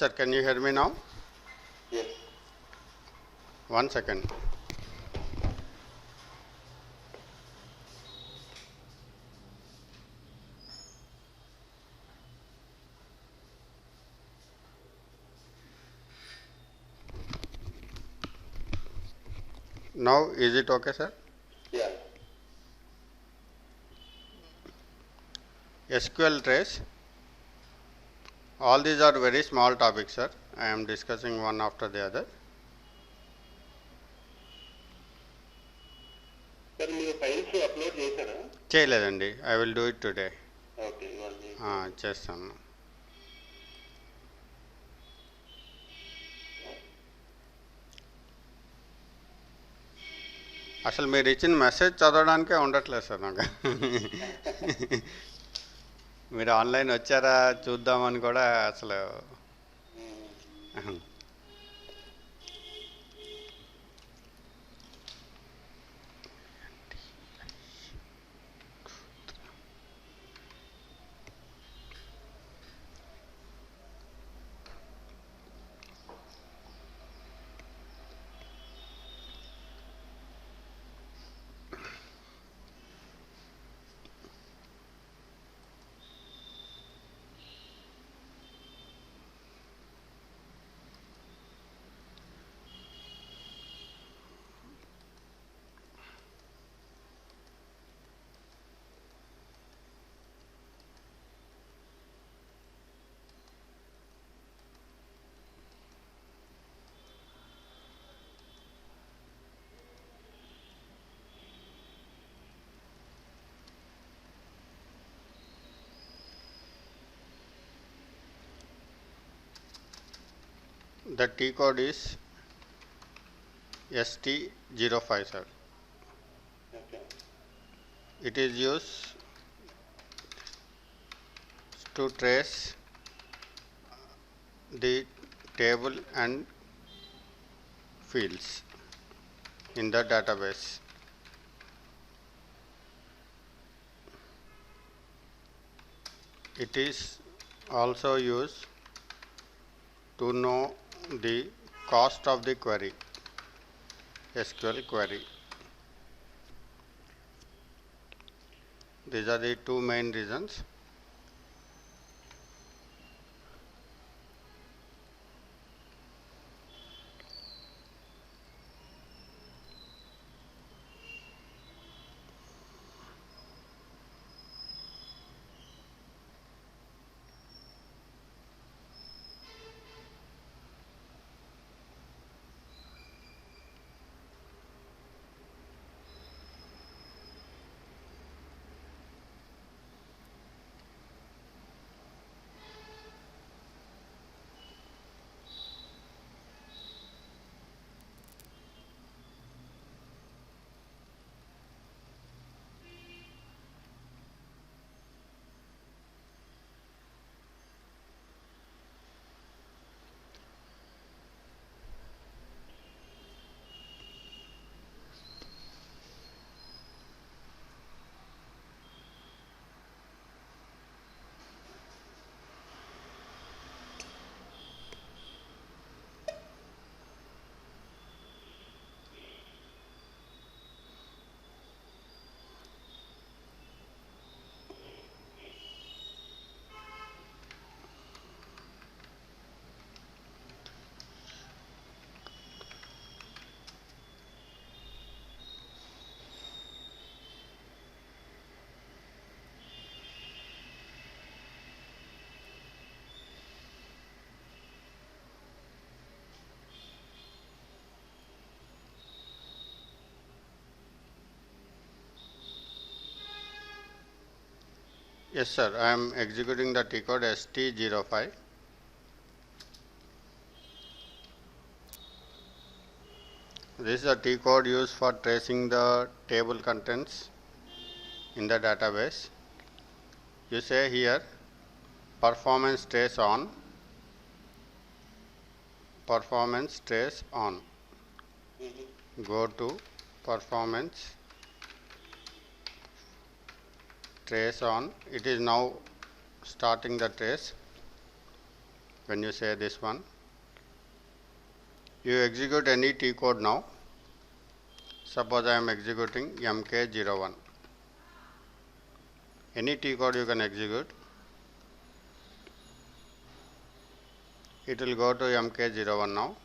sir, can you hear me now? Yes. 1 second. Now is it okay, sir? Yeah. SQL trace. All these are very small topics, sir. I am discussing one after the other. Sir, మీరు files upload చేశారా? చేయలేదండి. I will do it today. Okay, చేస్తాను. అసలు మీరు ఇచ్చిన message చదవడానికే ఉండట్లేదు sir నాకు. మీరు ఆన్లైన్ వచ్చారా చూద్దామని కూడా అసలు. The T code is ST05, sir. Okay. It is used to trace the table and fields in the database. It is also used to know the cost of the query, SQL query. These are the two main reasons. Yes, sir. I am executing the T code ST05. This is the T code used for tracing the table contents in the database. You say here performance trace on, performance trace on. Go to performance trace on. It is now starting the trace. when you say this one, you execute any T code now. Suppose I am executing MK01. Any T code you can execute. It will go to MK01 now.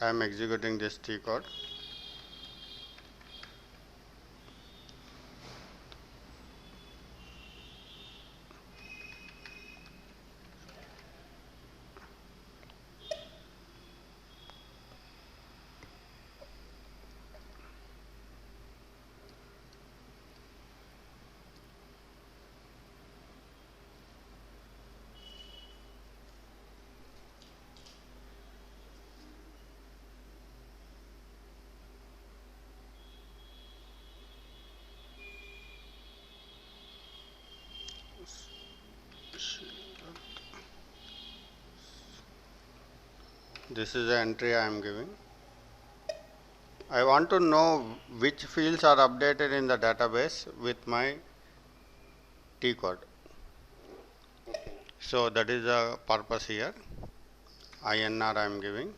I am executing this T code. This is the entry I am giving. I want to know which fields are updated in the database with my T code. Okay. So that is the purpose here. INR I am giving.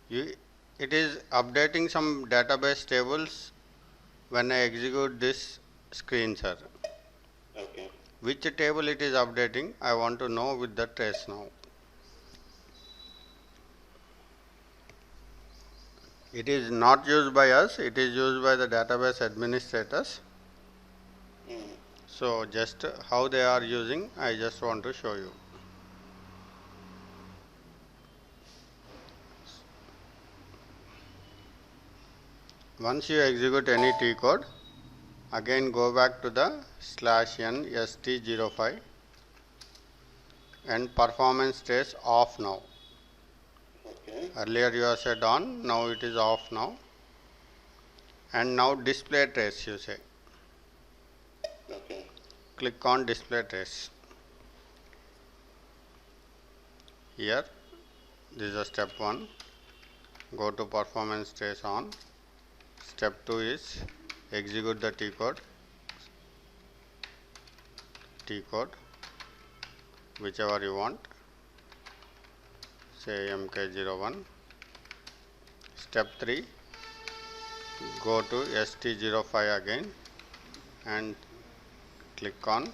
It is updating some database tables when I execute this screen, sir. Okay. Which table it is updating, I want to know with the trace now. It is not used by us, it is used by the database administrators. So just how they are using, I just want to show you. Once you execute any T code, again go back to the /n st05 and performance trace off now. Okay. Earlier you have said on, now it is off now. And now display trace you say. Okay. Click on display trace. Here, this is a step 1. Go to performance trace on. Step 2 is execute the T code, whichever you want, say MK01. Step 3, go to ST05 again and click on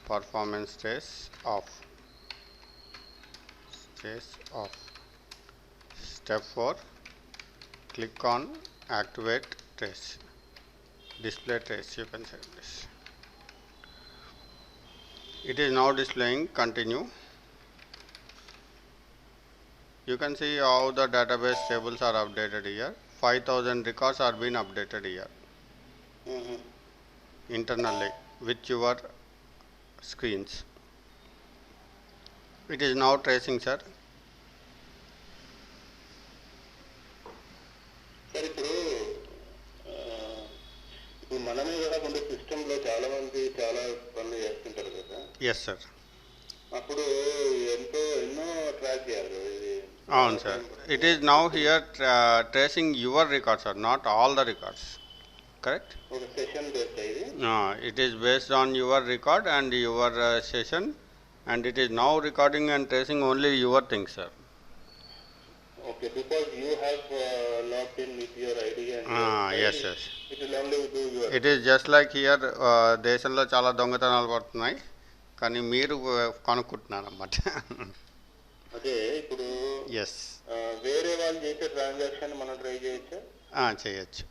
performance trace off. Trace off. Step 4, click on activate trace, display trace, you can say this. It is now displaying continue. You can see how the database tables are updated here. 5000 records are being updated here internally with your screens. It is now tracing, sir. Sir ఇప్పుడు మనమే కాకుండా సిస్టంలో చాలా మంది చాలా పనులు చేస్తుంటారు కదా. Yes sir. అప్పుడు ఎన్నో ట్రాక్ చేయాలి. అవును సార్. It is now here tracing your records, sir, not all the records. Correct? ఒక సెషన్ బేస్డ్ ఇది. It is based on your record and your session, and it is now recording and tracing only your things, sir. Okay, because you have logged in with your ID and yes. It will only do your. It is just like here, దేశంలో చాలా దొంగతనాలు పడుతున్నాయి, కానీ మీరు కొనుక్కుంటున్నారు అన్నమాట. అదే ఇప్పుడు yes. వేరే వాళ్ళు చేసే ట్రాన్సాక్షన్ మనం ట్రై చేయొచ్చా? చేయొచ్చు.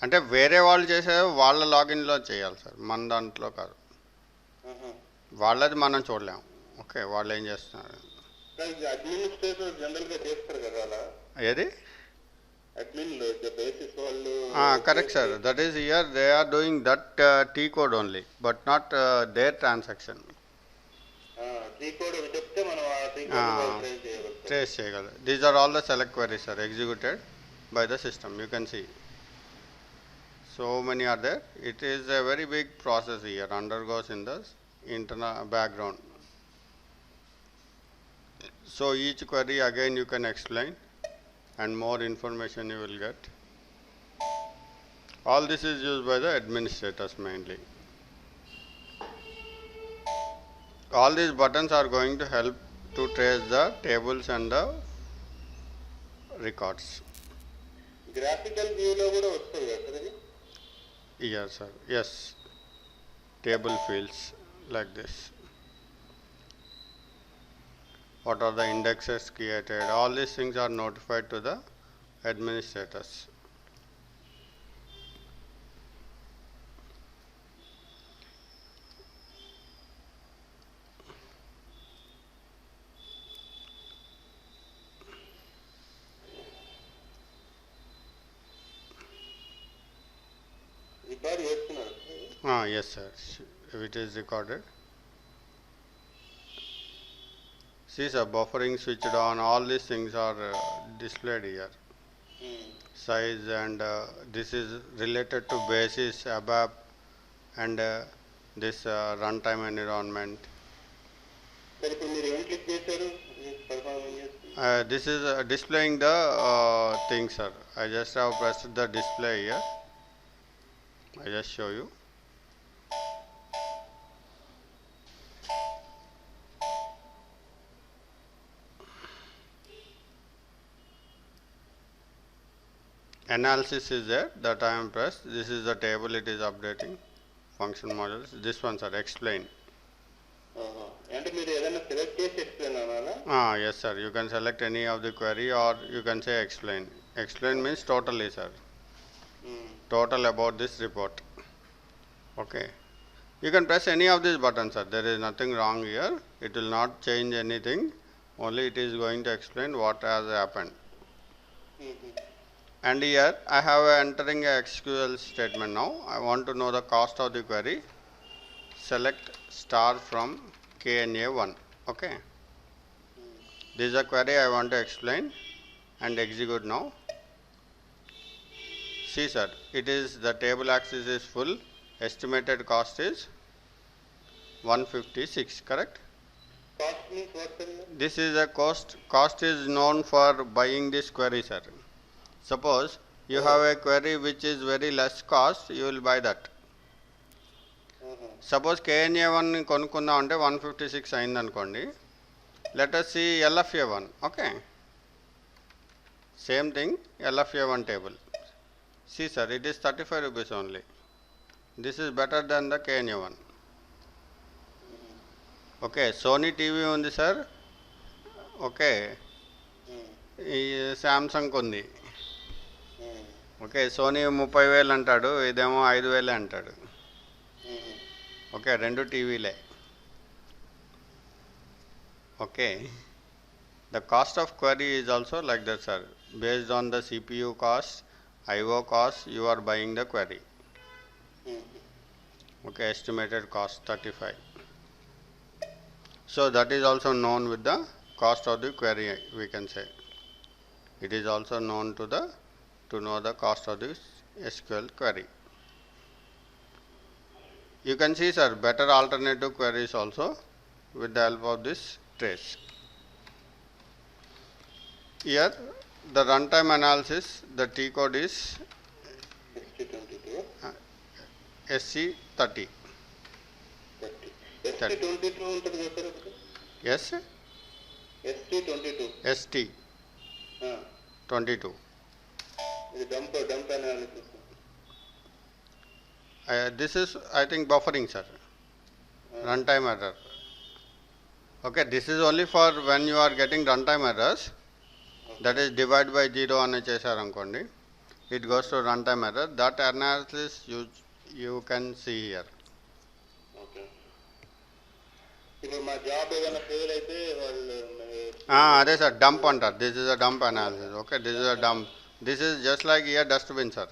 అంటే వేరే వాళ్ళు చేసే వాళ్ళ లాగిన్లో చేయాలి సార్, మన దాంట్లో కాదు. వాళ్ళది మనం చూడలేము. ఓకే, వాళ్ళు ఏం చేస్తున్నారు. అడ్మినిస్ట్రేటర్ జనరల్గా చేస్తారు కదా అలా. ఏది? అడ్మిన్ బేసిస్ వాళ్ళు. Correct sir. That is here they are doing that T code only, but not their transaction. T code చెప్తే మనం ఆ టీ కోడ్ ట్రేస్ చేయగలరు. These are all the select queries sir executed by the system. You can see so many are there. It is a very big process here, undergoes in the internal background. So each query again you can explain and more information you will get. All this is used by the administrators mainly. All these buttons are going to help to trace the tables and the records. Graphical view lo kuda vastadi kada sir. Yes sir, yes, table fields like this. What are the indexes created? All these things are notified to the administrators. Record chestunnadu. Yes sir, if it is recorded. See sir, buffering switched on, all these things are displayed here. Size and this is related to basis, ABAP and this runtime environment. Sir, ఇప్పుడు మీరు ఏం click చేశారు? This is displaying the thing sir. I just have pressed the display here. I just show you. Analysis is there, that I am pressed. This is the table, it is updating. Function modules. This one sir, explain. అంటే మీరు ఏదైనా select చేసి explain అనాలా? Yes sir, you can select any of the query or you can say explain. Explain means totally sir. Total about this report. Okay. You can press any of these buttons sir, there is nothing wrong here. It will not change anything, only it is going to explain what has happened. And here I have entering a SQL statement now. I want to know the cost of the query. Select star from KNA1. Okay. This is a query I want to explain and execute now. See sir, it is the table axis is full. Estimated cost is 156, correct? Cost means what sir? This is a cost. Cost is known for buying this query sir. Suppose you have a query which is very less cost, you will buy that. Suppose KNA1 కొనుక్కుందాం అంటే 156 అయింది అనుకోండి. Let us see LFA1. Okay. Same thing, LFA1 table. See sir, it is 35 rupees only. This is better than the KNA1. Okay, Sony TV ఉంది sir. Okay, ఈ Samsung ఉంది. Okay, Sony 30,000 అంటాడు, ఇదేమో 5,000 అంటాడు. ఓకే, రెండు టీవీలే. Okay, the cost of query is also like that sir. Based on the CPU cost, IO cost, you are buying the query. Okay, estimated cost 35. So that is also known with the cost of the query, we can say. It is also known to know the cost of this SQL query. You can see sir, better alternative queries also with the help of this trace. Here the runtime analysis, the T code is SC30. ST22 ఉంటుంది కదా sir? Yes, ST22. ST22. ఇది dump analysis. This is I think buffering sir. Runtime error. Okay, this is only for when you are getting runtime errors. That is divide by 0 అని చేశారు అనుకోండి, it goes to runtime error. That analysis you can see here. Okay. ఇప్పుడు మా job ఏదైనా fail అయితే వాళ్ళు అదే sir, dump అంటారు. This is a dump analysis. Okay, this is a dump. This is just like here dustbin sir.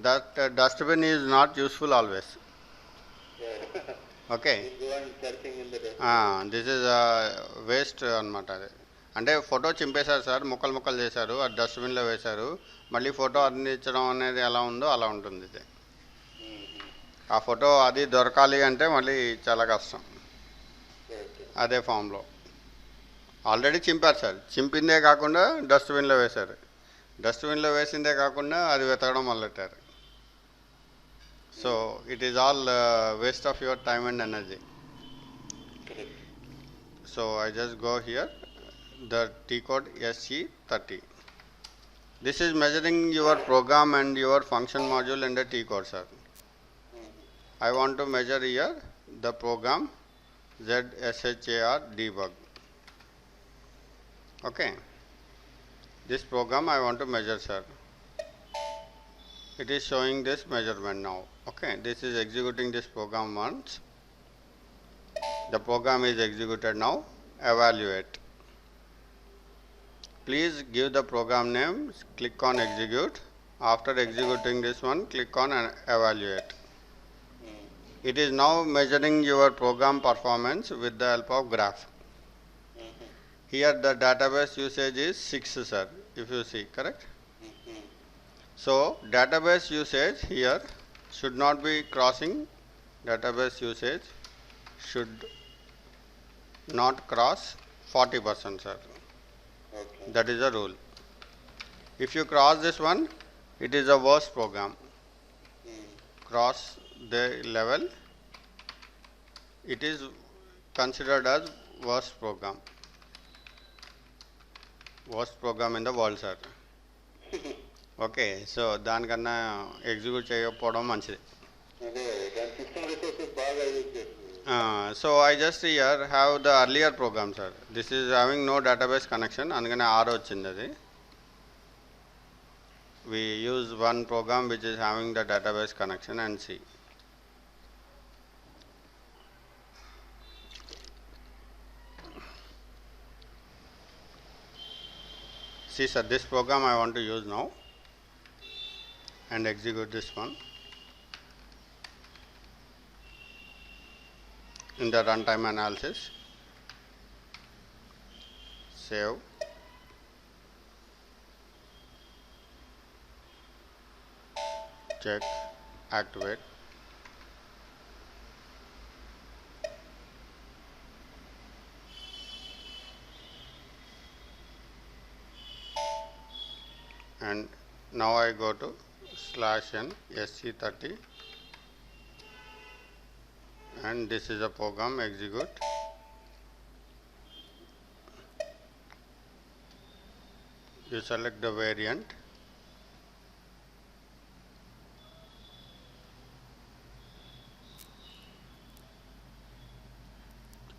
That dustbin is not useful always. Okay. This is a waste అనమాట. అది అంటే photo చింపేశారు sir, ముక్కలు చేశారు, అది డస్ట్బిన్లో వేశారు, మళ్ళీ ఫోటో అందించడం అనేది ఎలా ఉందో అలా ఉంటుంది ఇది. ఆ ఫోటో అది దొరకాలి అంటే మళ్ళీ చాలా కష్టం. అదే ఫామ్లో ఆల్రెడీ చింపారు సార్, చింపిందే కాకుండా డస్ట్బిన్లో వేశారు. డస్ట్బిన్లో వేసిందే కాకుండా అది వెతకడం మొదలెట్టారు. So it is all waste of your time and energy. So I just go here, the T code SE30. This is measuring your program and your function module in the T code, sir. I want to measure here the program ZSHAR debug. Okay, this program I want to measure, sir. It is showing this measurement now. Okay, this is executing this program once. The program is executed now. Evaluate. Please give the program name, click on execute. After executing this one, click on evaluate. It is now measuring your program performance with the help of graph. Here the database usage is 6, sir, if you see, correct? So database usage here should not be crossing, database usage should not cross 40%, sir. Okay. That is the rule. If you cross this one, it is a worst program. Cross the level, it is considered as worst program. Worst program in the world, sir. Okay, so దానికన్నా execute చేయకపోవడం మంచిది. అదే దాని system resources బాగా use చేస్తుంది. So I just here have the earlier program, sir. This is having no database connection, అందుకనే R వచ్చింది అది. We use one program which is having the database connection and see. See, sir, this program I want to use now and execute this one. In the runtime analysis, save, check, activate. And now I go to /n SC30 and this is a program, execute. You select the variant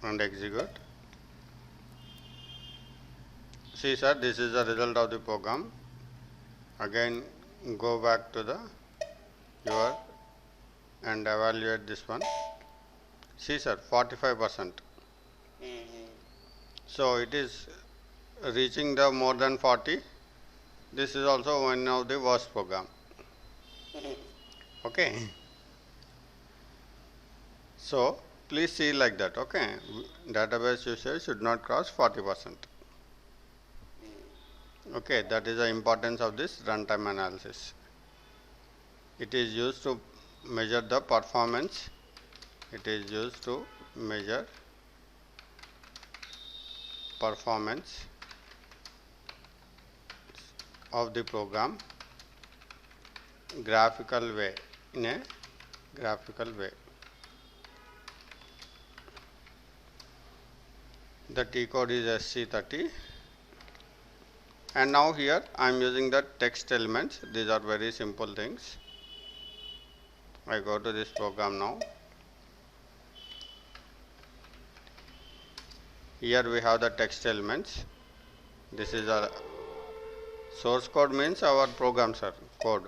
and execute. See, sir, this is the result of the program. Again go back to the your and evaluate this one. See, sir, 45%. So it is reaching the more than 40. This is also one of the worst program. Okay, so please see like that. Okay, database usage should not cross 40%. Okay, that is the importance of this runtime analysis. It is used to measure the performance. It is used to measure performance of the program graphical way, in a graphical way. The T code is SC30 and now here I am using the text elements. These are very simple things. I go to this program now. Here we have the text elements. This is a source code, means our program, sir, code.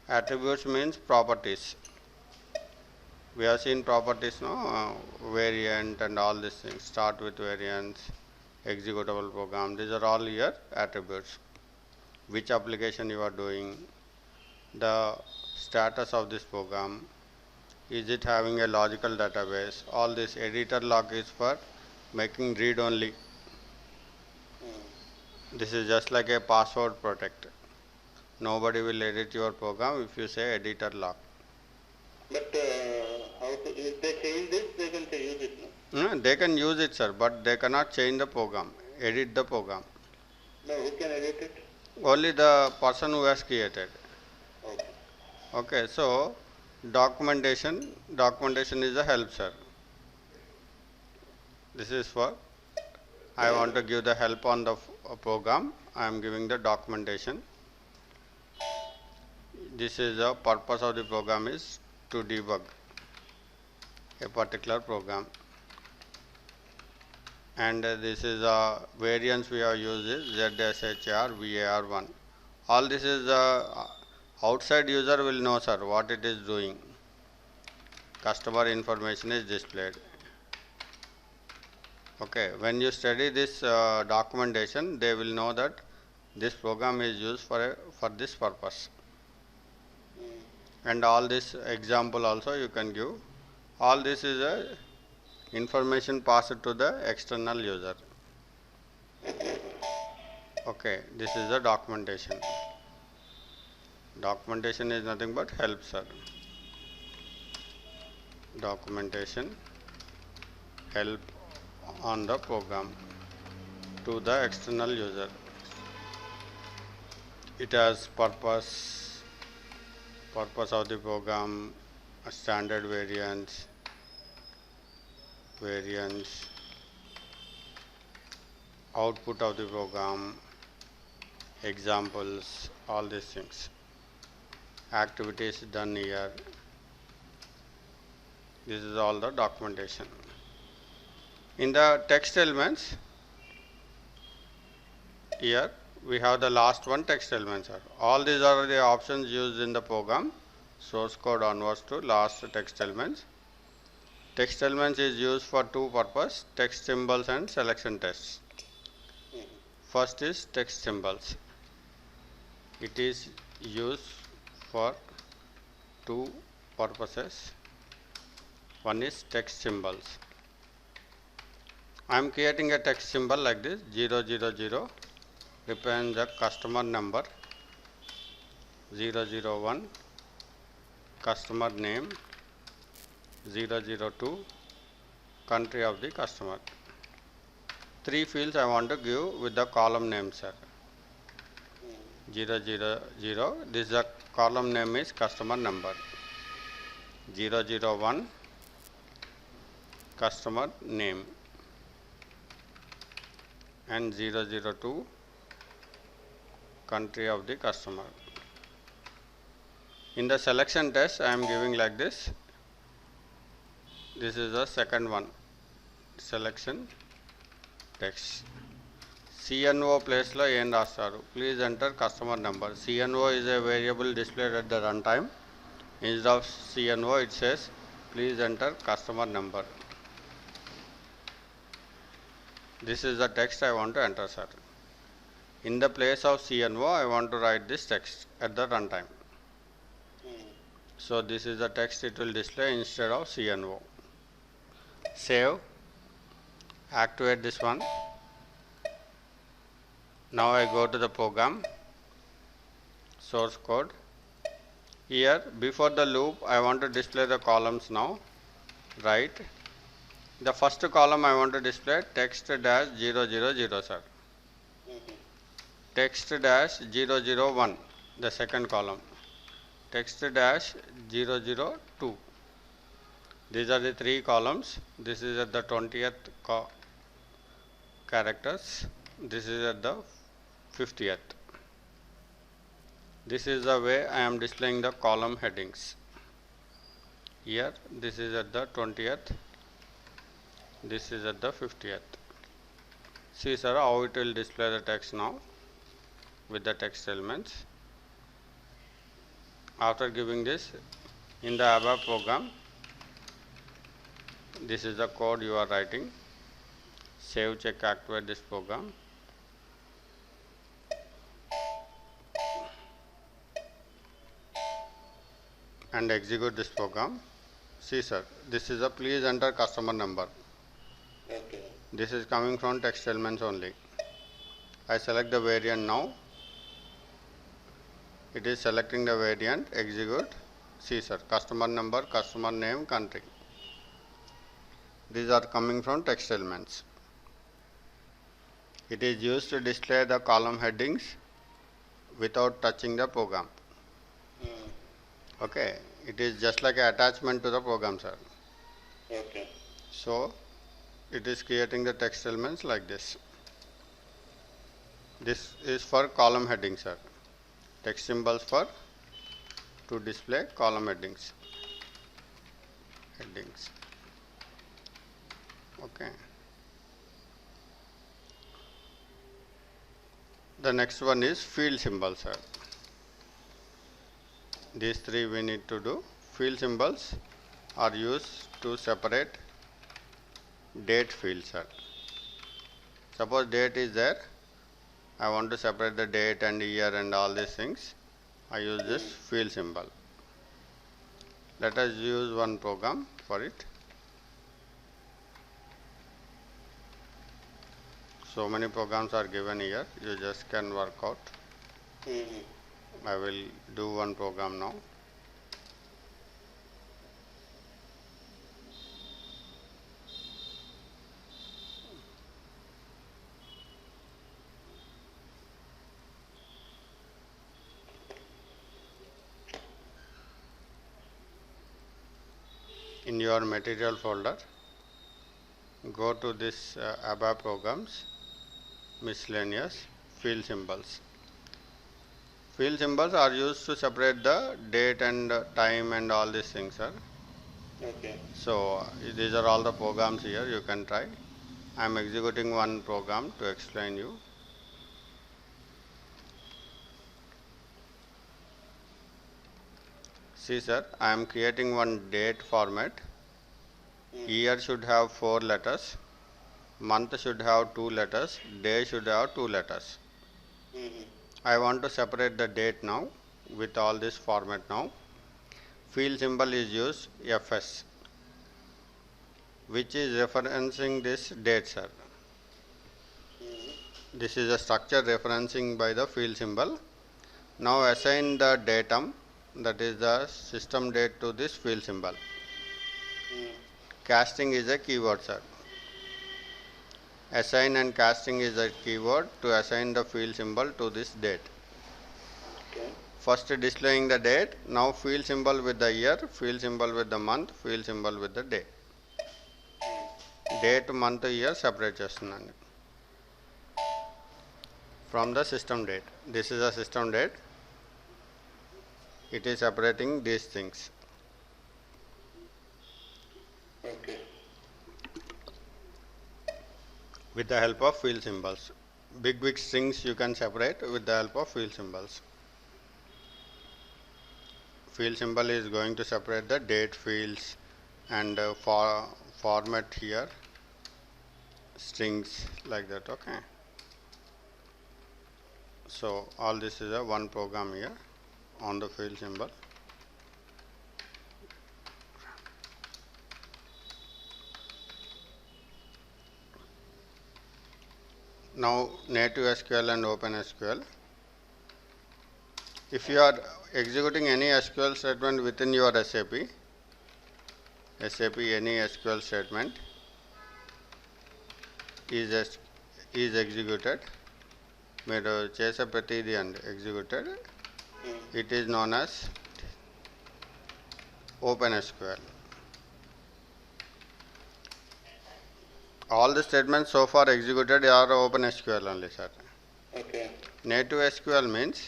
Attributes means properties. We have seen properties, no, variant and all these things. Start with variants, executable program. These are all here attributes. Which application you are doing, the status of this program, is it having a logical database. All this editor log is for making read only. This is just like a password protect. Nobody will edit your program if you say editor log. But how to, if they change this, they can use it, no? No, they can use it, sir, but they cannot change the program, edit the program. No, who can edit it? Only the person who has created. Okay. Okay, so documentation is a help, sir. This is for, I want to give the help on the program. I am giving the documentation. This is the purpose of the program is to debug a particular program. And this is a variance we have used is ZSHR VAR1. All this is outside user will know, sir, what it is doing. Customer information is displayed. Okay, when you study this documentation, they will know that this program is used for this purpose. And all this example also you can give. All this is a information passed to the external user. Okay, this is the documentation. Documentation is nothing but help, sir. Documentation help on the program to the external user. It has purpose of the program, a standard variance, output of the program, examples, all these things. Activities done here. This is all the documentation. In the text elements, here we have the last one, text elements. All these are the options used in the program, source code onwards to last text elements. Text elements is used for two purposes, text symbols and selection tests. First is text symbols. It is used for two purposes. One is text symbols. I am creating a text symbol like this, 000 represents the customer number, 001 customer name, 002 country of the customer. Three fields I want to give with the column name, sir. 000, this is the column name is customer number. 001 customer name and 002 country of the customer. In the selection test I am giving like this. This is the second one, selection text. CNO place lo em rastaru, please enter customer number. CNO is a variable displayed at the runtime. Instead of CNO it says please enter customer number. This is the text I want to enter, sir. In the place of CNO I want to write this text at the runtime. So this is the text it will display instead of CNO. Save, activate this one. Now I go to the program, source code. Here before the loop I want to display the columns now. Right. The first column I want to display text dash 000, sir. Text dash 001, the second column. Text dash 002. These are the three columns. This is at the 20th characters. This is at the 50th. This is the way I am displaying the column headings. Here this is at the 20th. This is at the 50th. See, sir, how it will display the text now with the text elements. After giving this in the ABAP program, this is the code you are writing. Save, check, activate this program. And execute this program. See, sir, this is a please enter customer number. Okay. This is coming from text elements only. I select the variant now. It is selecting the variant, execute. See, sir, customer number, customer name, country. These are coming from text elements. It is used to display the column headings without touching the program. Okay, it is just like an attachment to the program, sir. Okay. So it is creating the text elements like this. This is for column heading, sir. Text symbols for to display column headings. Okay. The next one is field symbols, sir. These three we need to do. Field symbols are used to separate date field, sir. Suppose date is there. I want to separate the date and year and all these things. I use this field symbol. Let us use one program for it. So many programs are given here. You just can work out. I will do one program now. In your material folder, go to this ABAP programs, miscellaneous, field symbols. Field symbols are used to separate the date and time and all these things, sir. Okay. So these are all the programs here. You can try. I am executing one program to explain you. See, sir, I am creating one date format. Year should have 4 letters. Month should have 2 letters. Day should have 2 letters. I want to separate the date now with all this format now. Field symbol is used FS, which is referencing this date, sir. This is a structure referencing by the field symbol. Now assign the datum, that is the system date, to this field symbol. Casting is a keyword, sir. Assign and casting is a keyword to assign the field symbol to this date. Okay. First displaying the date, now field symbol with the year, field symbol with the month, field symbol with the day. Date, month, year separate చేస్తున్నాను from the system date. This is a system date. It is separating these things. Okay. With the help of field symbols. Big strings you can separate with the help of field symbols. Field symbol is going to separate the date fields and format here, strings like that. Okay. So all this is a one program here on the field symbol. Now native SQL and Open SQL. If you are executing any SQL statement within your SAP any SQL statement is executed, మీరు చేసే ప్రతిదీ అండి executed, it is known as Open SQL. All the statements so far executed are Open SQL only, sir. Okay. Native SQL means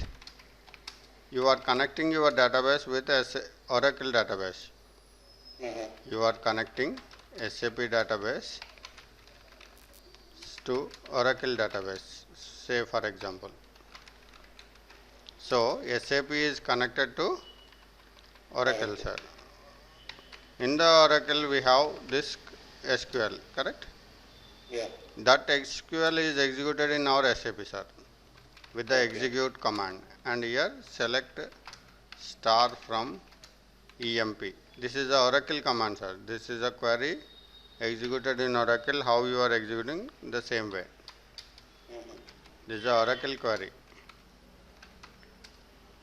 you are connecting your database with Oracle database. You are connecting SAP database to Oracle database, say for example. So SAP is connected to Oracle, sir. In the Oracle we have this SQL, correct? Yeah. That SQL is executed in our SAP, sir, with the execute command. And here select star from EMP. This is the Oracle command, sir. This is a query executed in Oracle. How you are executing the same way. This is the Oracle query.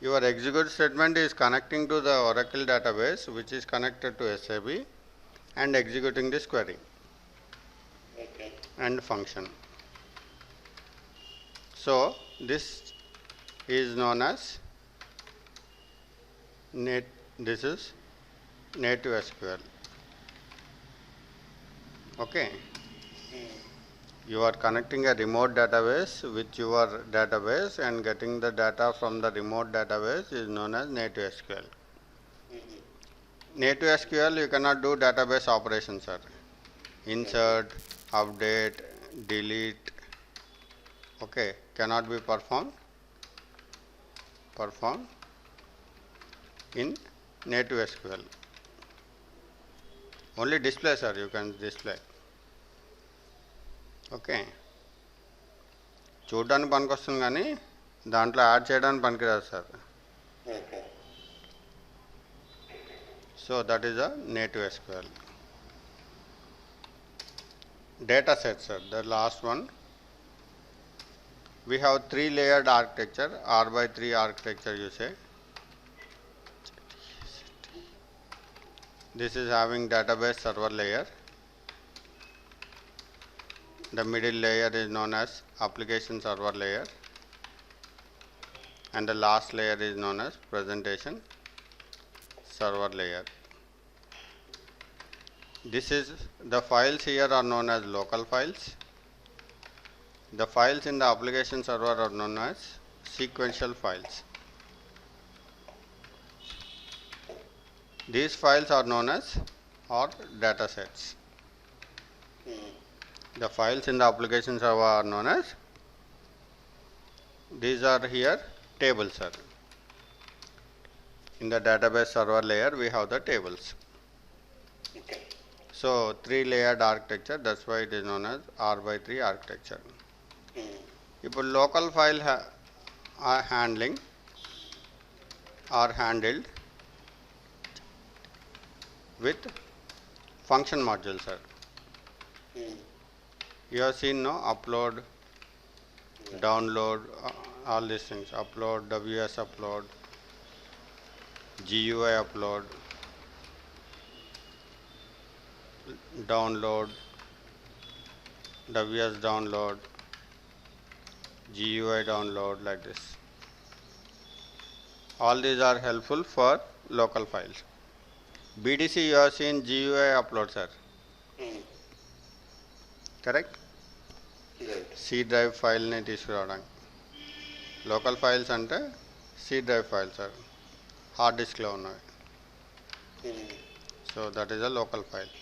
Your execute statement is connecting to the Oracle database, which is connected to SAP, and executing this query. And function. So this is known as this is native SQL. Okay. You are connecting a remote database with your database and getting the data from the remote database is known as native SQL. Native SQL, you cannot do database operations, sir. Insert, update, delete, okay, cannot be performed in native SQL. Only display, sir, you can display. Okay, చూడడానికి పనికొస్తుంది కానీ దాంట్లో add చేయడానికి పనికిరాదు sir. So that is a native SQL. Data set, sir, the last one. We have 3 layered architecture, R/3 architecture you say. This is having database server layer. The middle layer is known as application server layer, and the last layer is known as presentation server layer. This is the files here are known as local files. The files in the application server are known as sequential files. These files are known as data sets. The files in the application server are known as, these are here tables, sir. In the database server layer we have the tables. Okay. So 3 layered architecture, that's why it is known as R/3 architecture. ఇప్పుడు local file are handled with function module, sir. You have seen, no, upload, download, all these things, upload, WS upload, GUI upload, download, WS download, GUI download, like this. All these are helpful for local files. BDC you have seen GUI upload, sir. Correct? C drive file ని తీసుకురావడానికి. Local files అంటే C drive files, sir, hard డిస్క్లో ఉన్నవి. So that is a local file.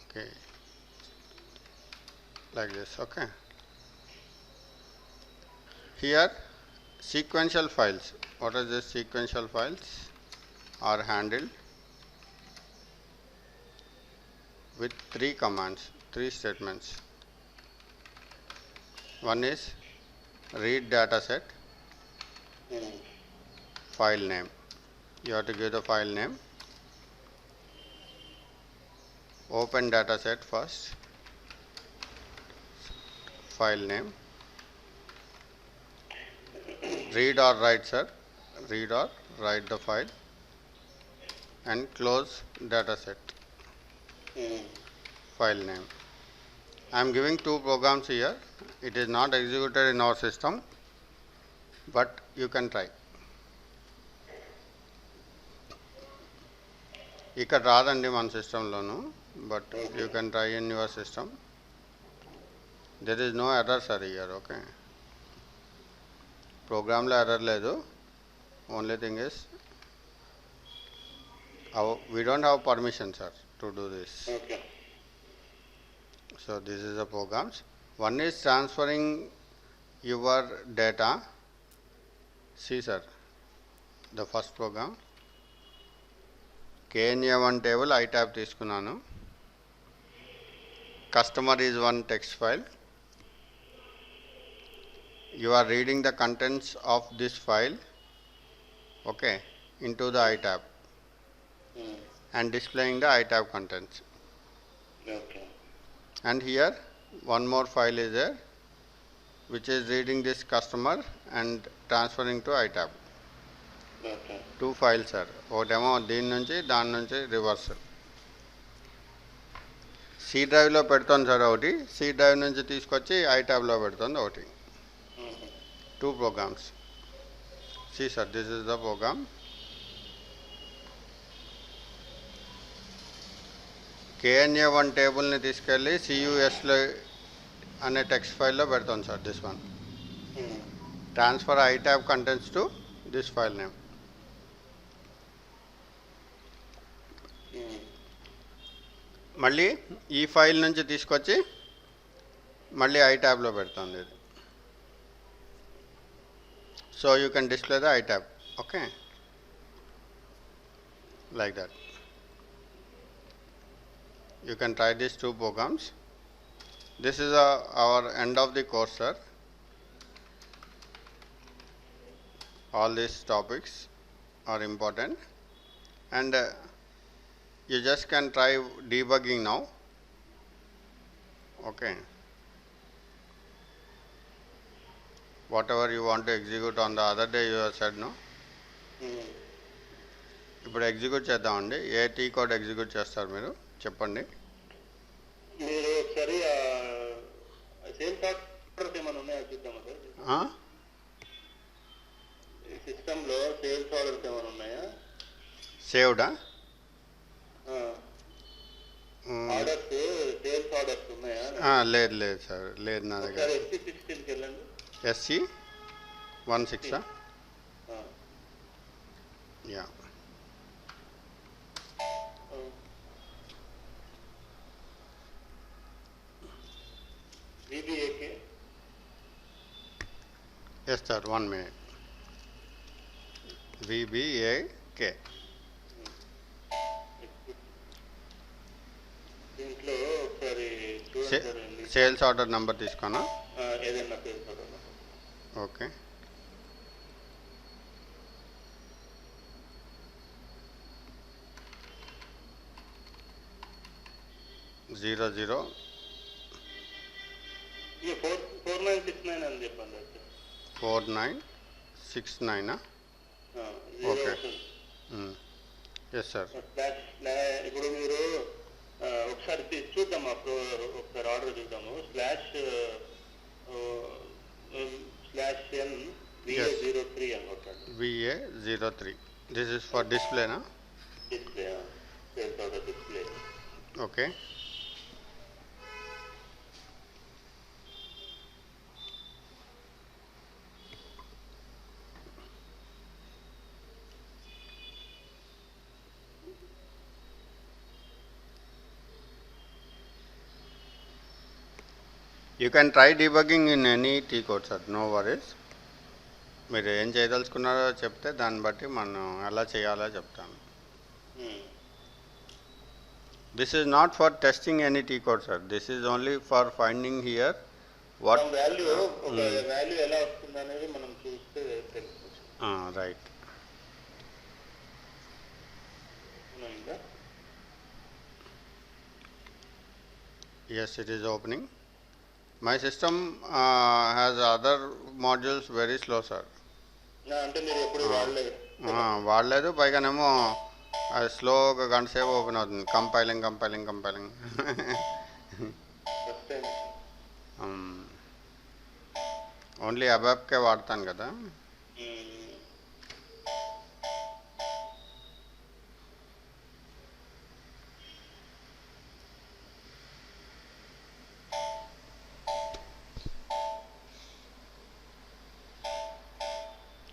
Okay, like this. Okay, here sequential files. What are the sequential files? Are handled with 3 commands, 3 statements. One is read dataset, file name. You have to give the file name. Open dataset first, file name. Read or write, sir, read or write the file, and close dataset, file name. I am giving 2 programs here. It is not executed in our system, but you can try. ఇక్కడ రాదండి మన సిస్టంలోను, but you can try in your system. There is no error, sir, year. Okay, ప్రోగ్రామ్లో error లేదు. Only thing is we don't have permission, sir, to do this. Okay. So this is the programs. One is transferring your data. See, sir, the first program, KNA1 table I tab తీసుకున్నాను. Customer is one text file. You are reading the contents of this file, okay, into the I tab and displaying the I tab contents. Okay. And here one more file is there which is reading this customer and transferring to I tab. Okay. 2 files, sir. ఒకటేమో దీని నుంచి దాని నుంచి reverse. C drive లో పెడుతుంది, sir, ఒకటి. C drive నుంచి తీసుకొచ్చి I tab లో పెడుతుంది ఒకటి. two programs. See sir, this is the program. KNA1 table ni తీసుకెళ్ళి CUS లో అనే టెక్స్ట్ ఫైల్లో పెడతాం sir. This one transfer ITAB contents to this file name. మళ్ళీ ఈ ఫైల్ నుంచి తీసుకొచ్చి మళ్ళీ ITABలో పెడుతుంది ఇది. So you can display the ITAB. Okay, like that. You can try these two programs. This is our end of the course, sir. All these topics are important, and you just can try debugging now. Okay, whatever you want to execute on the other day you have said, no? ఇప్పుడు execute చేద్దామండి. ఏ T code execute చేస్తారు మీరు చెప్పండి. మీరు ఒకసారి sales orders ఏమైనా ఉన్నాయో చూద్దామా సార్? సిస్టంలో సేల్స్ ఆర్డర్స్ ఏమైనా ఉన్నాయా? సేవ్డా? ఆర్డర్స్, సేల్స్ ఆర్డర్స్ ఉన్నాయా? లేదు లేదు సార్, లేదు నా దగ్గర. SC16కి వెళ్ళండి. SC16 yeah. VBAK. Yes sir, 1 minute. VBAK. దీంట్లో ఒకసారి చూడండి. సేల్స్ ఆర్డర్ నెంబర్ తీసుకోనా? ఏదైనా సేల్స్ ఆర్డర్. ఓకే, జీరో 4969 అని చెప్పండి. 4969. Okay, yes sir. ఇప్పుడు మీరు ఒకసారి చూద్దాం, ఒకసారి ఆర్డర్ చూద్దాము. /n VA03 అని కొట్టండి. VA03. దిస్ ఇస్ ఫర్ డిస్ప్లేనా? Display, sales order display. Okay, you can try debugging in any T code sir, no worries. మీరు ఏం చేయదలుచుకున్నారో చెప్తే దాన్ని బట్టి మనం ఎలా చేయాలో చెప్తాను. This is not for testing any T code sir, this is only for finding here what value ఎలా వస్తుంది అనేది మనం చూస్తే తెలుస్తుంది. Right. Yes, it is opening. My system has other modules very slow, sir. అంటే మీరు ఎప్పుడు వాడలేదు, పైగానేమో అది స్లోగా గంట సేపు ఓపెన్ అవుతుంది. కంపైలింగ్ ఓన్లీ అబాప్కే వాడతాను కదా.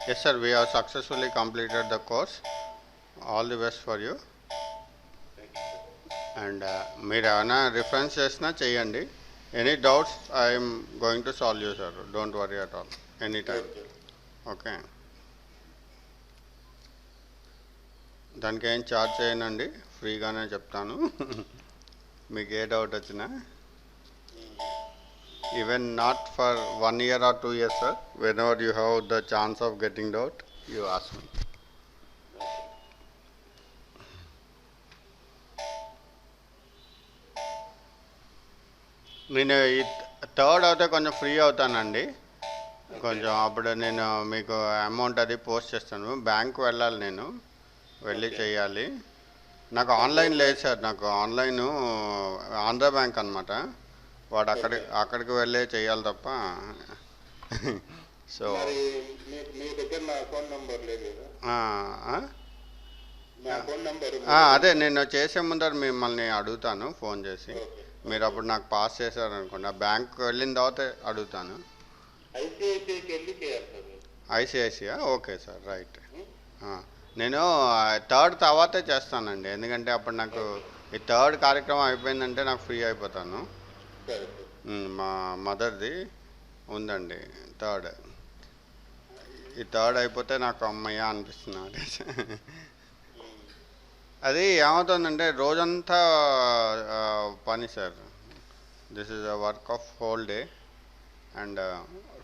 Yes sir, we have successfully completed the course. All the best for you. And మీరు ఏమైనా రిఫరెన్స్ చేసినా చేయండి. Any doubts I'm going to solve you sir, don't worry at all, any time. Okay, దానికి ఏం charge చేయనండి, ఫ్రీగానే చెప్తాను. మీకు ఏ డౌట్ వచ్చినా, even not for 1 year or 2 years sir, whenever you have the chance of getting doubt, you ask me. నేను ఈ third అయితే కొంచెం ఫ్రీ అవుతానండి, కొంచెం అప్పుడు నేను మీకు అమౌంట్ అది పోస్ట్ చేస్తాను. బ్యాంకు వెళ్ళాలి, నేను వెళ్ళి చేయాలి. నాకు ఆన్లైన్ లేదు సార్, నాకు ఆన్లైన్ ఆంధ్ర బ్యాంక్ అనమాట. వాడు అక్కడికి వెళ్ళే చేయాలి తప్ప సో మరి మీ దగ్గర నా అకౌంట్ నెంబర్ లేదు కదా, నా అకౌంట్ నెంబర్ అదే నేను చేసే ముందర మిమ్మల్ని అడుగుతాను ఫోన్ చేసి. ఓకే. మీరు అప్పుడు నాకు పాస్ చేశారనుకోండి, ఆ బ్యాంక్కి వెళ్ళిన తర్వాత అడుగుతాను. ఐసిఐసిఐకి వెళ్ళి చేయాలి సార్ మీరు. ఐసిఐసియా? Okay sir, right. నేను థర్డ్ తర్వాతే చేస్తానండి, ఎందుకంటే అప్పుడు నాకు ఈ థర్డ్ కార్యక్రమం అయిపోయిందంటే నాకు ఫ్రీ అయిపోతాను. సరే సార్. మా మదర్ది ఉందండి థర్డ్. ఈ థర్డ్ అయిపోతే నాకు అమ్మయ్య అనిపిస్తుంది. అది ఏమవుతుందంటే రోజంతా పని sir. This is a work of whole day and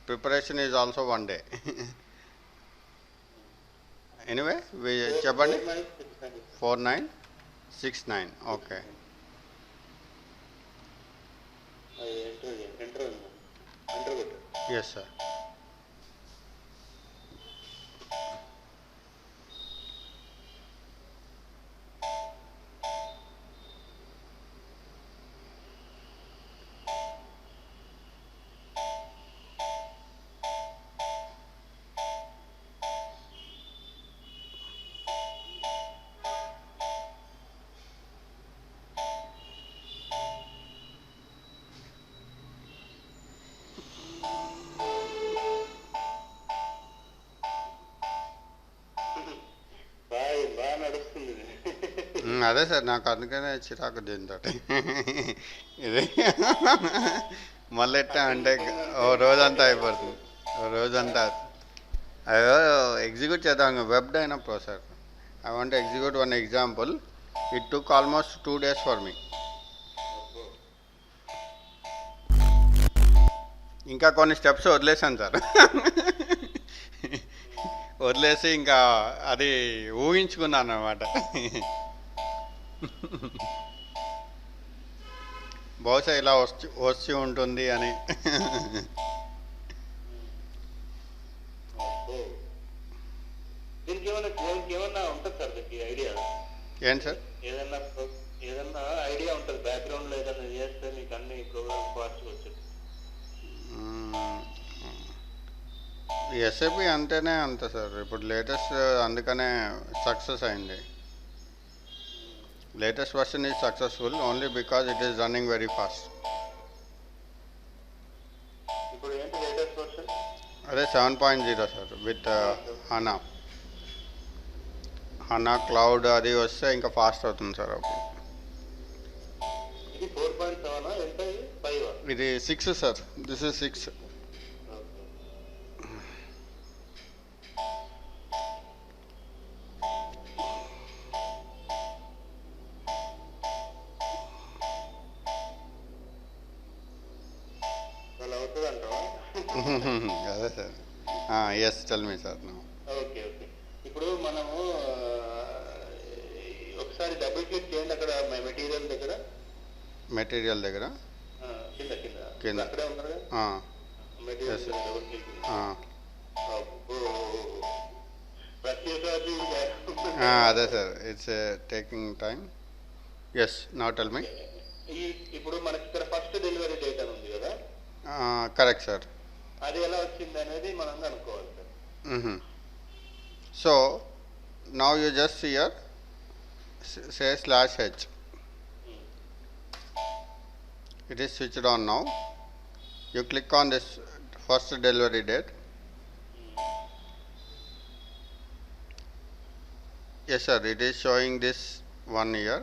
preparation is also one day. Anyway చెప్పండి. 4969. ఓకే. Yes sir. బాగా నడుస్తుంది. అదే సార్, నాకు అందుకనే చిరాకు దీంతో. ఇది మళ్ళీ ఎట్టా అంటే ఓ రోజంతా అయిపోతుంది, ఓ రోజంతా అయ్యో ఎగ్జిక్యూట్ చేద్దాం. వెబ్ అయినప్పుడు sir I want execute one example. It took almost 2 days for me. ఇంకా కొన్ని స్టెప్స్ వదిలేసాను సార్. వదిలేసి ఇంకా అది ఊహించుకున్నాను అనమాట. బహుశా ఇలా వచ్చి ఉంటుంది అని. దీనికి ఏమన్నా ఉంటుంది సార్, దీనికి ఐడియా ఏంటి సార్? ఏదన్నా ఐడియా ఉంటుంది బ్యాక్గ్రౌండ్ లో ఏదన్నా చేస్తే మీకు అన్ని ప్రోగ్రామ్ పార్ట్స్ వచ్చేది. ఎస్ఏపి అంటేనే అంత సార్. ఇప్పుడు లేటెస్ట్ అందుకనే సక్సెస్ అయింది. Latest version is successful only because it is running very fast. ఇప్పుడు ఏంటి లేటెస్ట్ వర్షన్? అదే 7.0 సార్ విత్ హనా క్లౌడ్ అది వస్తే ఇంకా ఫాస్ట్ అవుతుంది సార్. అప్పుడు ఇది 4.7 ఎంత? 5 ఇది 6 సార్. This is 6. అదే sir. Yes, tell me sir. Okay okay. ఇప్పుడు మనము ఒకసారి డబుల్ క్లిక్ చేయండి అక్కడ మెటీరియల్ దగ్గర. మెటీరియల్ దగ్గర కింద కింద కింద అక్కడే ఉన్నారు కదా మెటీరియల్. Double click. ప్రతిసారి అదే sir, it's taking time. Yes, now tell me. ఇప్పుడు మనకి ఇక్కడ ఫస్ట్ డెలివరీ డేట్ అని ఉంది కదా, కరెక్ట్ సార్. అది ఎలా వచ్చింది అనేది మనం అనుకోవాలి sir. So now you just hear say /h. It is switched on now. You click on this first delivery date. Yes sir, it is showing this 1 year.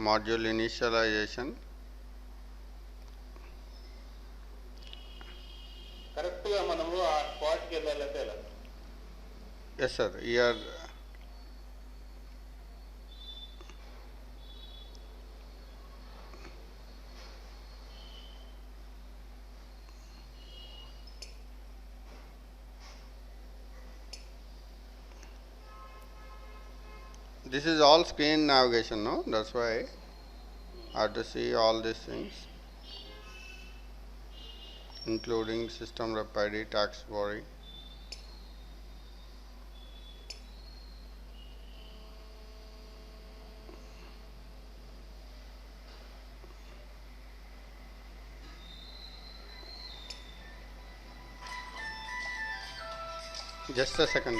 Module initialization. Correct గా మనము ఆ spot కి వెళ్ళాలంటే ఎలా? Yes sir, here this is all screen navigation, no? That's why I have to see all these things, including system rep ID, tax body. Just a second.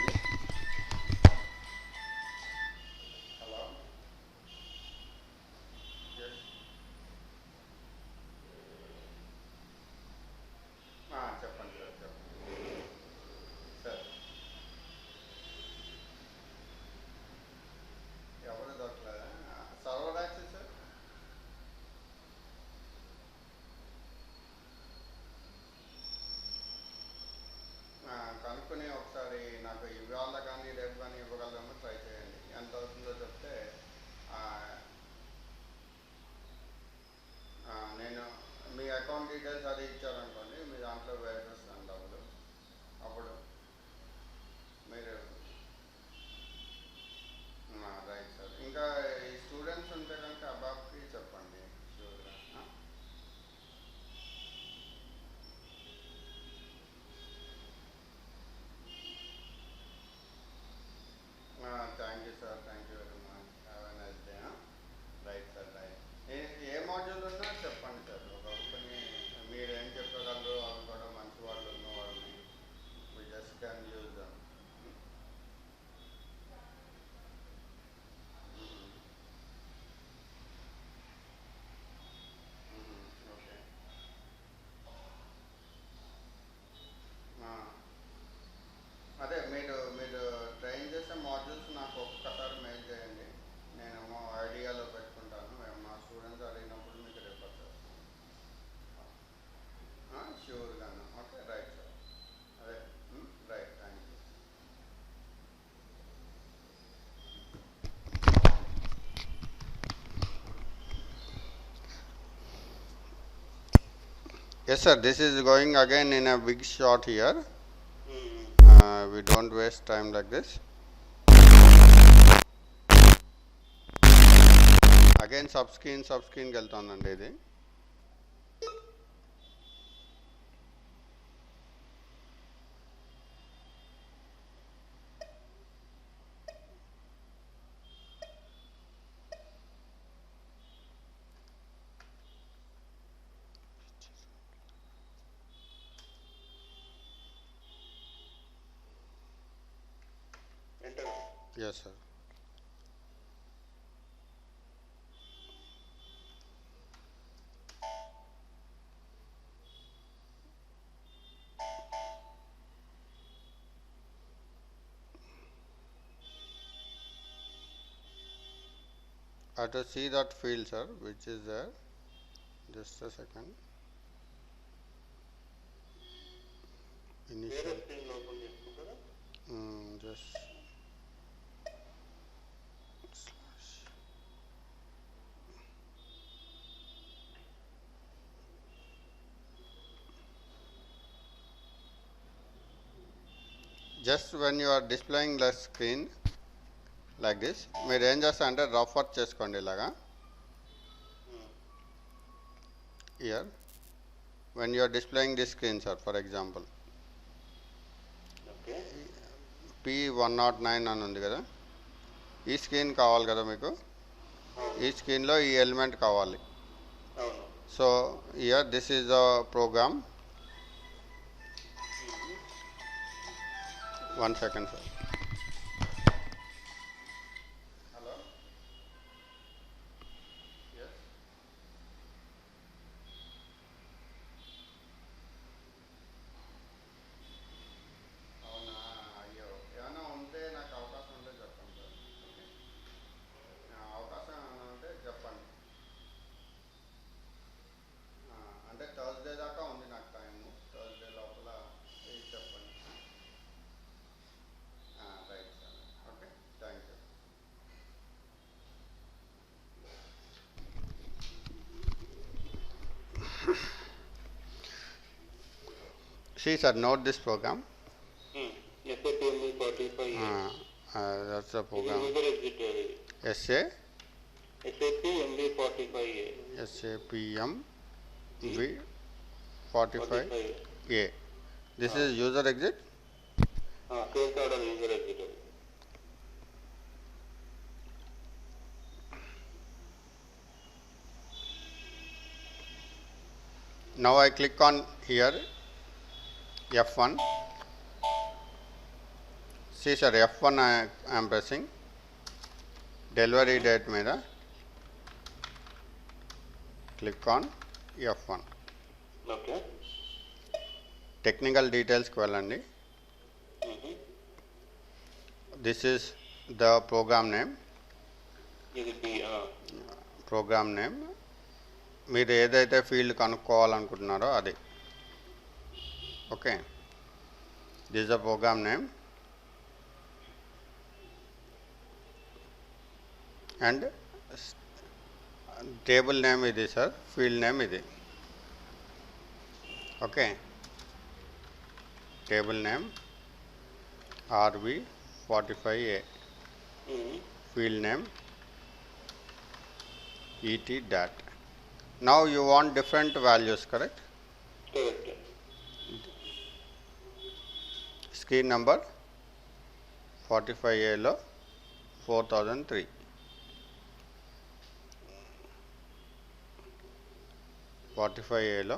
Hello? Yes. చెప్పండి sir చెప్పండి sir. ఎవరు దొరకలేదా? Server access sir. కనుక్కొని ఒకసారి నాకు ఇవాళ కానీ రేపు కానీ ఇవ్వగలమో ట్రై చేయండి. ఎంత అవుతుందో చెప్తే నేను మీ అకౌంట్ డీటెయిల్స్ అది ఇచ్చారనుకోండి, మీ దాంట్లో వేసేస్తాను డబ్బులు. అప్పుడు మీరు రైట్ సార్. ఇంకా ఈ స్టూడెంట్స్ ఉంటే కనుక అబాబ్కి చెప్పండి షూర్గా. Thank you sir, thank you very much. Have a nice day. Right sir, right. ఏ మాడ్యూల్ ఉన్నా చెప్పండి సార్. ఒకరిని మీరు ఏం చెప్పగలరు, వాళ్ళు కూడా మంచి వాళ్ళు ఉన్న వాళ్ళని we just can use them. Okay. అదే మీరు ట్రైన్ చేసే మాడ్యూల్స్ నాకు ఒక్కసారి మెయిల్ చేయండి. నేనేమో ఐడియాలో పెట్టుకుంటాను. మేము మా స్టూడెంట్స్ అడిగినప్పుడు మీకు రిఫర్ చేస్తాను. షూర్గాను. Okay right sir. అదే right. Thank you. Yes sir, this is going again in a big shot here. We don't waste time like this. Again sub screen కి వెళ్తుందండి ఇది. Enter. Yes sir. I have to see that field sir, which is there. Just a second. Initial. Just slash. Just when you are displaying the screen like this, మీరు ఏం చేస్తా అంటే rough work చేసుకోండి ఇలాగా. Here when you are displaying this screen sir, for example P109 అని ఉంది కదా, ఈ స్క్రీన్ కావాలి కదా మీకు. ఈ స్క్రీన్లో ఈ ఎలిమెంట్ కావాలి. So here this is the program. 1 second sir. Hello. Yes. అవునా, అయ్యో ఏమైనా ఉంటే నాకు అవకాశం ఉంటే చెప్పండి సార్. ఓకే, అవకాశం ఏమైనా ఉంటే చెప్పండి. అంటే థర్స్డే దాకా ఉంది నాకు టైము. థర్స్డే లోపల చెప్పండి. Right sir. Okay, thank you. See sir, note this program. SAP MV45. That's the program. SAP MV45A. SAP MV45A. This is user exit. Sales order user exit. Now I click on here F1. See sir, F1 I am pressing. Delivery date మీద click on F1. Okay. Technical details కి వెళ్ళండి. This is the program name. Program name. మీరు ఏదైతే field కనుక్కోవాలనుకుంటున్నారో అది. Okay. This is the program name. And table name ఇది sir, field name ఇది. Okay. Table name RV45A. Field name ET dat. Now you want different values, correct? Correct. Screen number 45A లో 4003. 45A లో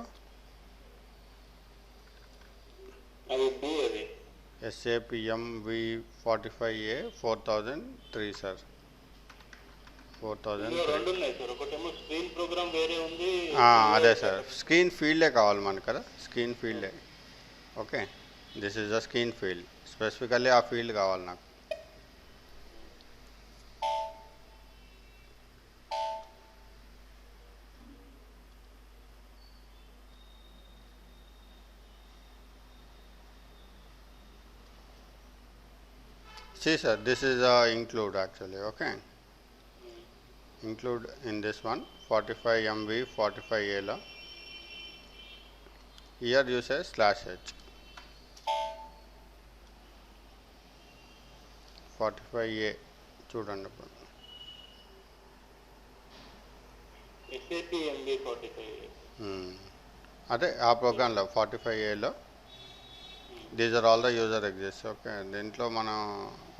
SAP MV45A 4003 sir. 4003. అదే sir, screen ఫీల్డే కావాలి మనకు కదా, screen ఫీల్డే. Okay, this is the screen field. Specifically ఆ field కావాలి నాకు. See sir, this is include actually. Okay, include in this one 45 MV 45A లో. Here you say /h 45A చూడండి. SAP MV45A. అదే ఆ ప్రోగ్రాంలో 45A లో these are all the user exist. Okay, దీంట్లో మనం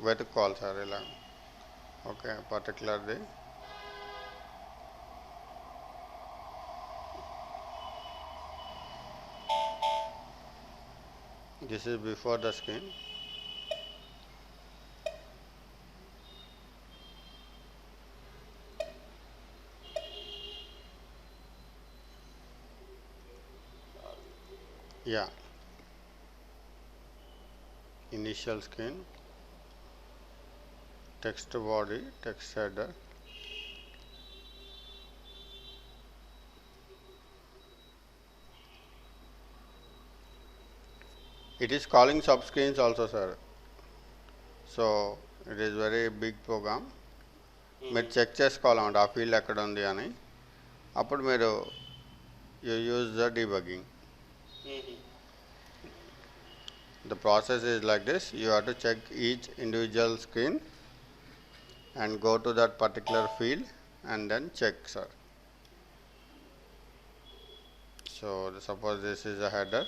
వెతుక్కోవాలి సార్ ఇలా. ఓకే, పర్టికులర్ది this is before the screen. Yeah, initial screen, text body, text header. It is calling subscreens also sir. So it is very big program. మీరు check చేసుకోవాలన్నమాట ఆ field ఎక్కడ ఉంది అని. అప్పుడు మీరు you use the debugging. The process is like this. You have to check each individual screen and go to that particular field and then check sir. So suppose this is a header.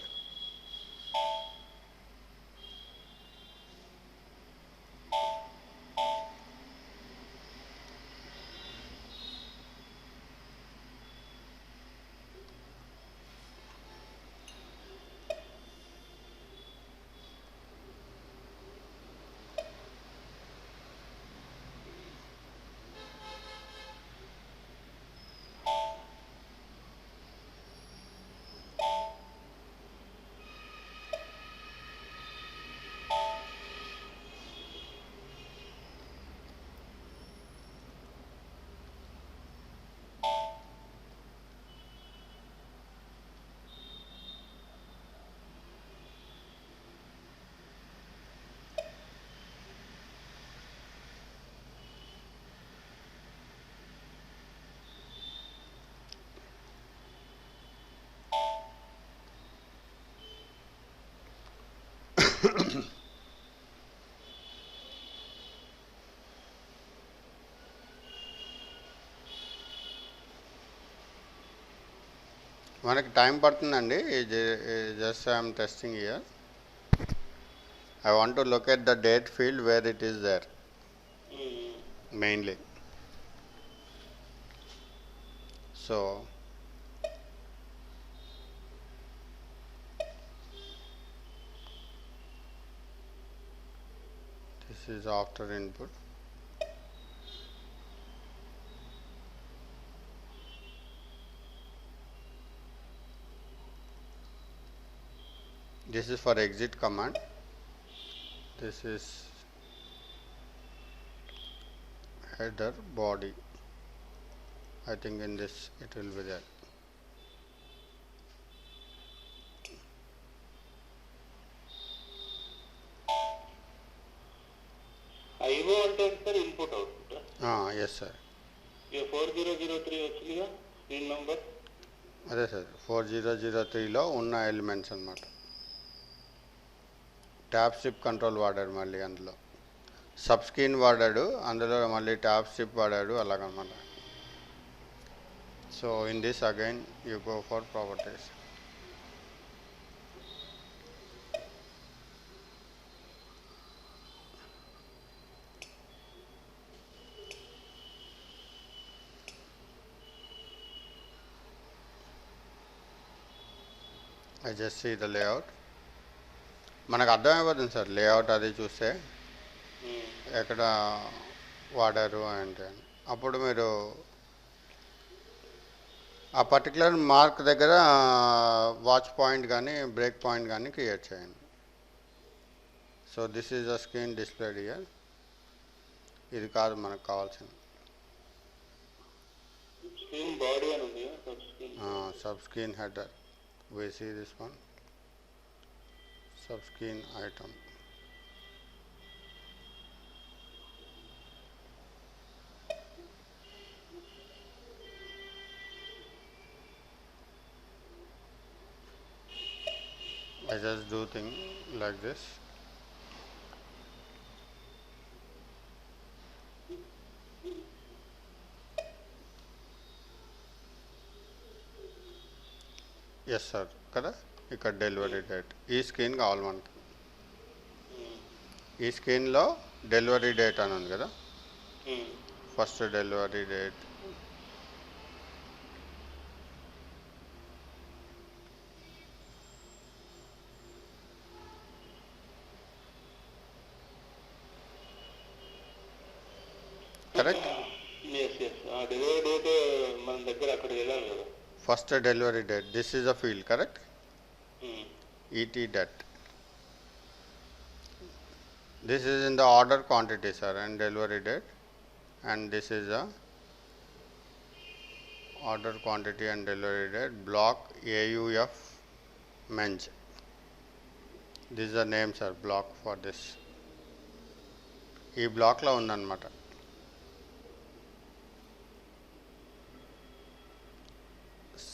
మనకి time పడుతుందండి. Just I'm testing here. I want to locate the date field where it is there mainly. So This is after input. This is for exit command. This is header body. I think in this it will be there. IO అంటే sir input output. Yes sir. 4003 వచ్చిందిగా screen number. అదే sir 4003లో ఉన్న elements అన్నమాట. Tab strip control వాడాడు మళ్ళీ అందులో. Sub screen వాడాడు, అందులో మళ్ళీ ట్యాబ్ స్ట్రిప్ వాడాడు, అలాగనమాట. So in this again you go for properties. I just see the layout. మనకు అర్థమైపోతుంది సార్ లేఅవుట్ అది చూస్తే ఎక్కడ వాడారు అంటే. అప్పుడు మీరు ఆ పర్టికులర్ మార్క్ దగ్గర వాచ్ పాయింట్ కానీ బ్రేక్ పాయింట్ కానీ క్రియేట్ చేయండి. So this is the screen displayed here. ఇది కాదు మనకు కావాల్సింది. Sub screen header. We see this one, sub-screen item. I just do thing like this. Yes sir కదా, ఇక్కడ డెలివరీ డేట్ ఈ స్క్రీన్ కావాలి మనకి. ఈ స్క్రీన్లో డెలివరీ డేట్ అని ఉంది కదా, first delivery date. Correct. Delivery date మన దగ్గర అక్కడికి వెళ్ళాలి కదా. First delivery date, this is a field, correct? ET det. This is in the order quantity sir, and delivery date, and this is a order quantity and delivery date. Block AUF menge. This is the name sir, block for this. ఈ బ్లాక్లో ఉందన్నమాట.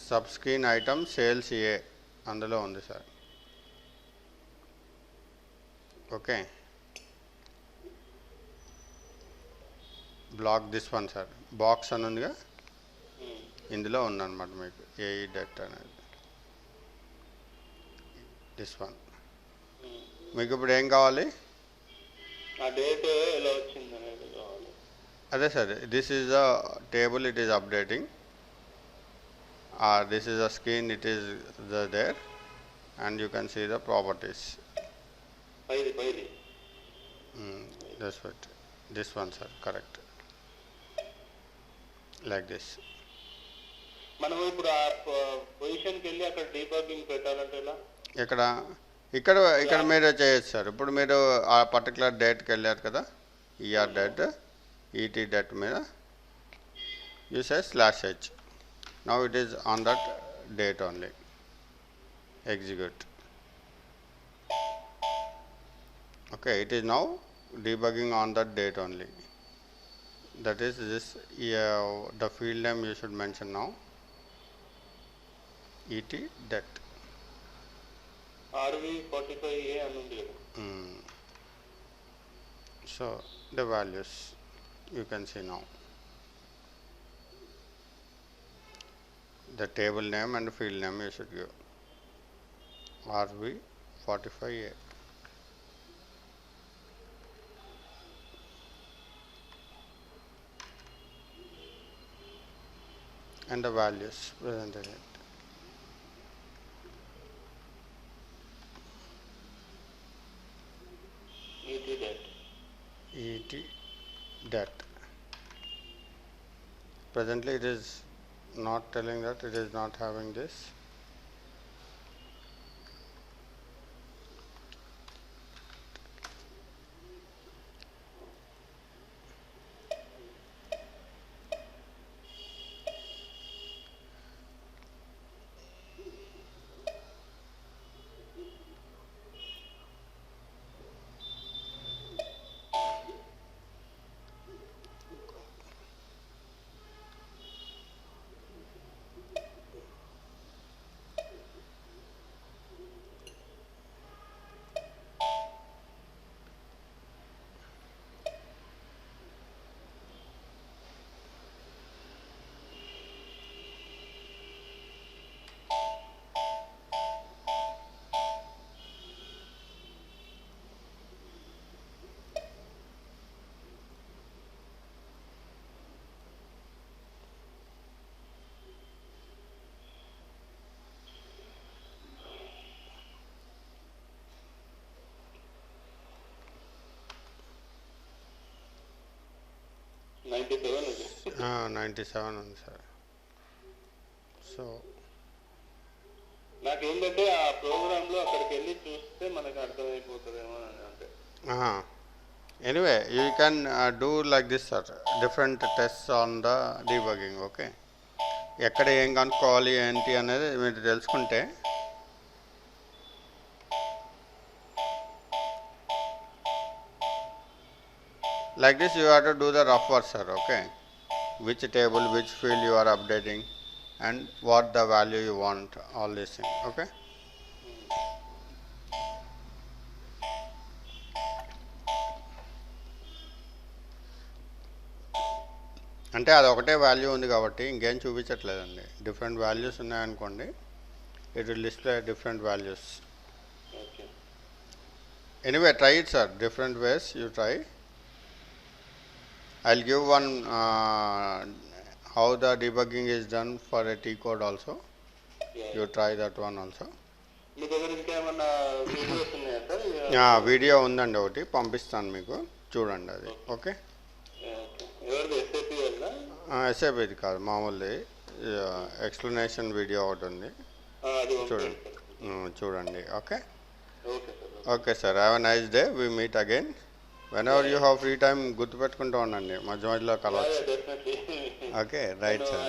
Sub screen item sales ఏ అందులో ఉంది sir. Okay, block this one sir, box అని ఉందిగా, ఇందులో ఉందన్నమాట మీకు ఏఈ డెట్ అనేది. దిస్ వన్ మీకు ఇప్పుడు ఏం కావాలి? అదే sir, this is the table, it is updating. This is a screen, it is there, and you can see the properties. That's what, this one sir, correct, like this. మనం ఇప్పుడు ఆ పొజిషన్కి వెళ్ళి అక్కడ డీబగ్గింగ్ పెట్టాలంటే ఎలా? ఇక్కడ మీరు చేయొచ్చు సార్. ఇప్పుడు మీరు ఆ పర్టికులర్ డేట్కి వెళ్ళారు కదా, ఈఆర్ డేట్, ఈటీ డేట్ మీద you say /h. Now it is on that date only. Execute. Okay, it is now debugging on that date only. That is this, the field name you should mention now. ET det. RV45A anundi. So the values you can see now. The table name and field name you should give. RV45A. And the values presented in it. et that. Presently it is not telling that it is not having this. $97 97 ఉంది sir. So నాకేంటంటే ఆ ప్రోగ్రాంలో అక్కడికి వెళ్ళి చూస్తే మనకు అర్థమైపోతుందేమో అని అంటే. Anyway, you can do like this, sir. Different tests on the debugging. Okay. ఎక్కడ ఏం కనుక్కోవాలి ఏంటి అనేది మీరు తెలుసుకుంటే like this you have to do the rough work, sir. Okay. Which table, which field you are updating and what the value you want, all these things. Okay. అంటే అది ఒకటే వాల్యూ ఉంది కాబట్టి ఇంకేం చూపించట్లేదండి. డిఫరెంట్ వాల్యూస్ ఉన్నాయనుకోండి, it will display different values. Anyway try it sir, different ways you try. I'll give one how the debugging is done for a T code also. You try that one also. మీ దగ్గర ఇంకేమన్నా videos ఉన్నాయా sir? Video ఉందండి, ఒకటి పంపిస్తాను మీకు, చూడండి అది. Okay. ఎవరిది SAP వాళ్ళ? SAP ఇది కాదు, మామూలుది ఎక్స్ప్లెనేషన్ వీడియో ఒకటి ఉంది, చూడండి. Okay. Okay sir, have a nice day. We meet again. whenever you have free time గుర్తుపెట్టుకుంటూ ఉండండి, మధ్య మధ్యలో కలవచ్చు. Okay, right sir.